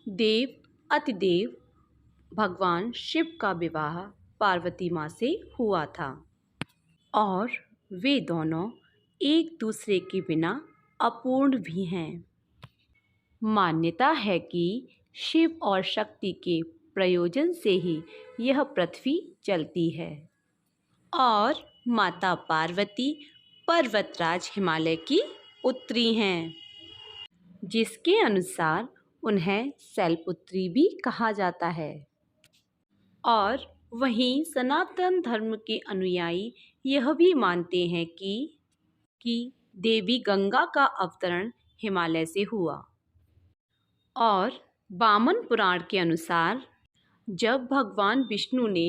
देव अतिदेव भगवान शिव का विवाह पार्वती माँ से हुआ था और वे दोनों एक दूसरे के बिना अपूर्ण भी हैं। मान्यता है कि शिव और शक्ति के प्रयोजन से ही यह पृथ्वी चलती है और माता पार्वती पर्वतराज हिमालय की पुत्री हैं, जिसके अनुसार उन्हें शैलपुत्री भी कहा जाता है। और वहीं सनातन धर्म के अनुयायी यह भी मानते हैं कि देवी गंगा का अवतरण हिमालय से हुआ। और वामन पुराण के अनुसार जब भगवान विष्णु ने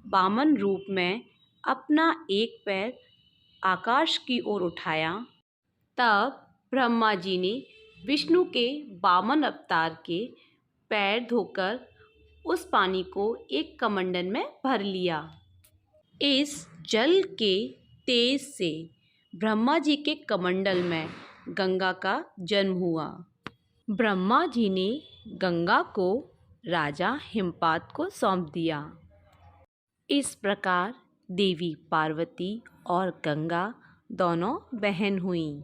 वामन रूप में अपना एक पैर आकाश की ओर उठाया, तब ब्रह्मा जी ने विष्णु के वामन अवतार के पैर धोकर उस पानी को एक कमंडल में भर लिया। इस जल के तेज से ब्रह्मा जी के कमंडल में गंगा का जन्म हुआ। ब्रह्मा जी ने गंगा को राजा हिमपाद को सौंप दिया। इस प्रकार देवी पार्वती और गंगा दोनों बहन हुईं।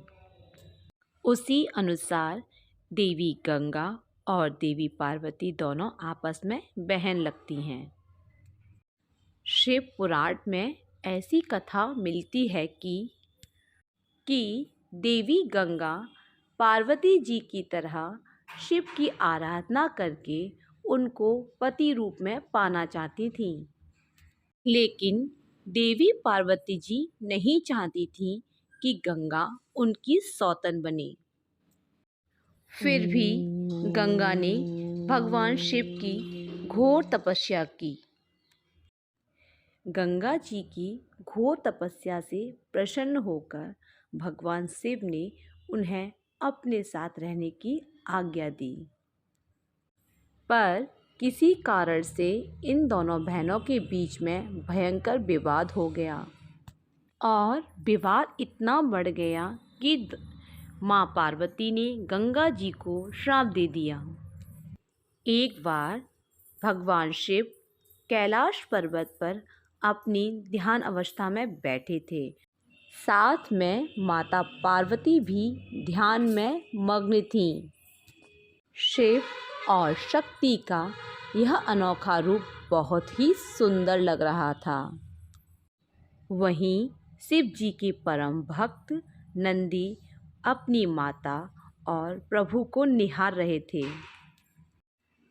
उसी अनुसार देवी गंगा और देवी पार्वती दोनों आपस में बहन लगती हैं। शिव पुराण में ऐसी कथा मिलती है कि देवी गंगा पार्वती जी की तरह शिव की आराधना करके उनको पति रूप में पाना चाहती थीं, लेकिन देवी पार्वती जी नहीं चाहती थीं कि गंगा उनकी सौतन बने। फिर भी गंगा ने भगवान शिव की घोर तपस्या की। गंगा जी की घोर तपस्या से प्रसन्न होकर भगवान शिव ने उन्हें अपने साथ रहने की आज्ञा दी। पर किसी कारण से इन दोनों बहनों के बीच में भयंकर विवाद हो गया और विवाद इतना बढ़ गया कि माँ पार्वती ने गंगा जी को श्राप दे दिया। एक बार भगवान शिव कैलाश पर्वत पर अपनी ध्यान अवस्था में बैठे थे। साथ में माता पार्वती भी ध्यान में मग्न थीं। शिव और शक्ति का यह अनोखा रूप बहुत ही सुंदर लग रहा था। वहीं शिव जी के परम भक्त नंदी अपनी माता और प्रभु को निहार रहे थे।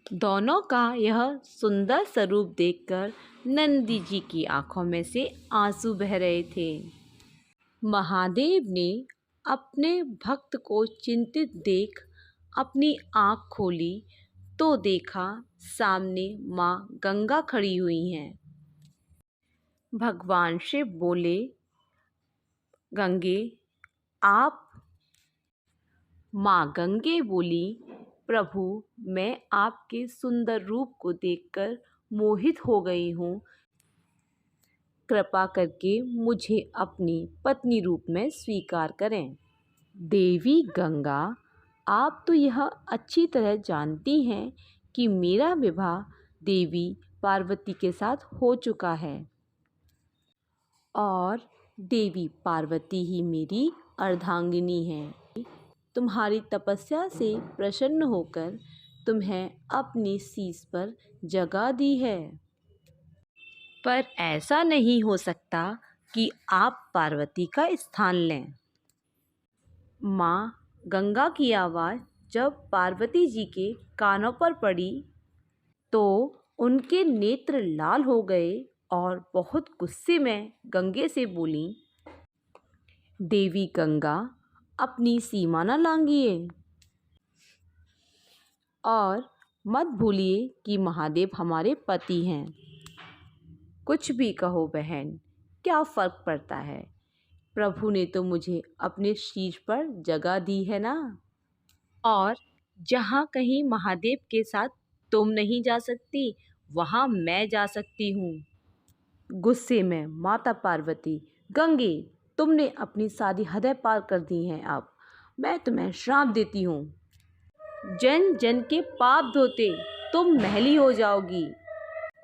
दोनों का यह सुंदर स्वरूप देखकर नंदी जी की आंखों में से आंसू बह रहे थे। महादेव ने अपने भक्त को चिंतित देख अपनी आंख खोली तो देखा सामने माँ गंगा खड़ी हुई हैं। भगवान शिव बोले, गंगे आप। माँ गंगे बोली, प्रभु मैं आपके सुंदर रूप को देखकर मोहित हो गई हूँ, कृपा करके मुझे अपनी पत्नी रूप में स्वीकार करें। देवी गंगा आप तो यह अच्छी तरह जानती हैं कि मेरा विवाह देवी पार्वती के साथ हो चुका है और देवी पार्वती ही मेरी अर्धांगिनी है। तुम्हारी तपस्या से प्रसन्न होकर तुम्हें अपनी शीश पर जगह दी है, पर ऐसा नहीं हो सकता कि आप पार्वती का स्थान लें। माँ गंगा की आवाज़ जब पार्वती जी के कानों पर पड़ी तो उनके नेत्र लाल हो गए और बहुत गुस्से में गंगे से बोली, देवी गंगा अपनी सीमा न लांघिए और मत भूलिए कि महादेव हमारे पति हैं। कुछ भी कहो बहन, क्या फ़र्क पड़ता है, प्रभु ने तो मुझे अपने शीश पर जगह दी है ना। और जहाँ कहीं महादेव के साथ तुम नहीं जा सकती वहाँ मैं जा सकती हूँ। गुस्से में माता पार्वती, गंगे तुमने अपनी सारी हदें पार कर दी हैं, अब मैं तुम्हें श्राप देती हूँ। जन जन के पाप धोते तुम मैली हो जाओगी।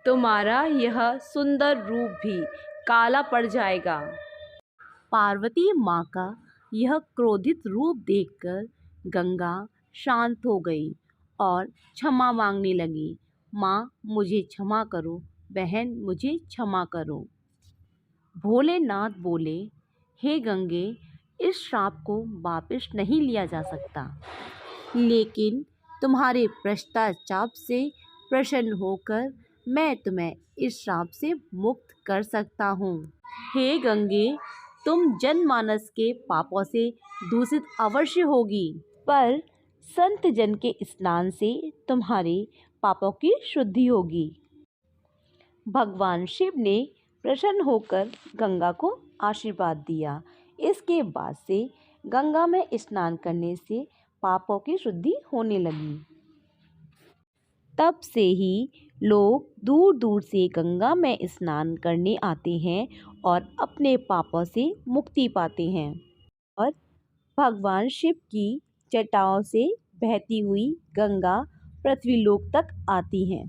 तुम्हारा यह सुंदर रूप भी काला पड़ जाएगा। पार्वती माँ का यह क्रोधित रूप देखकर गंगा शांत हो गई और क्षमा मांगने लगी। माँ मुझे क्षमा करो, बहन मुझे क्षमा करो। भोलेनाथ बोले, हे गंगे, इस श्राप को वापस नहीं लिया जा सकता, लेकिन तुम्हारे पश्चाताप से प्रसन्न होकर मैं तुम्हें इस श्राप से मुक्त कर सकता हूँ। हे गंगे, तुम जनमानस के पापों से दूषित अवश्य होगी, पर संत जन के स्नान से तुम्हारे पापों की शुद्धि होगी। भगवान शिव ने प्रसन्न होकर गंगा को आशीर्वाद दिया। इसके बाद से गंगा में स्नान करने से पापों की शुद्धि होने लगी। तब से ही लोग दूर दूर से गंगा में स्नान करने आते हैं और अपने पापों से मुक्ति पाते हैं और भगवान शिव की जटाओं से बहती हुई गंगा पृथ्वीलोक तक आती हैं।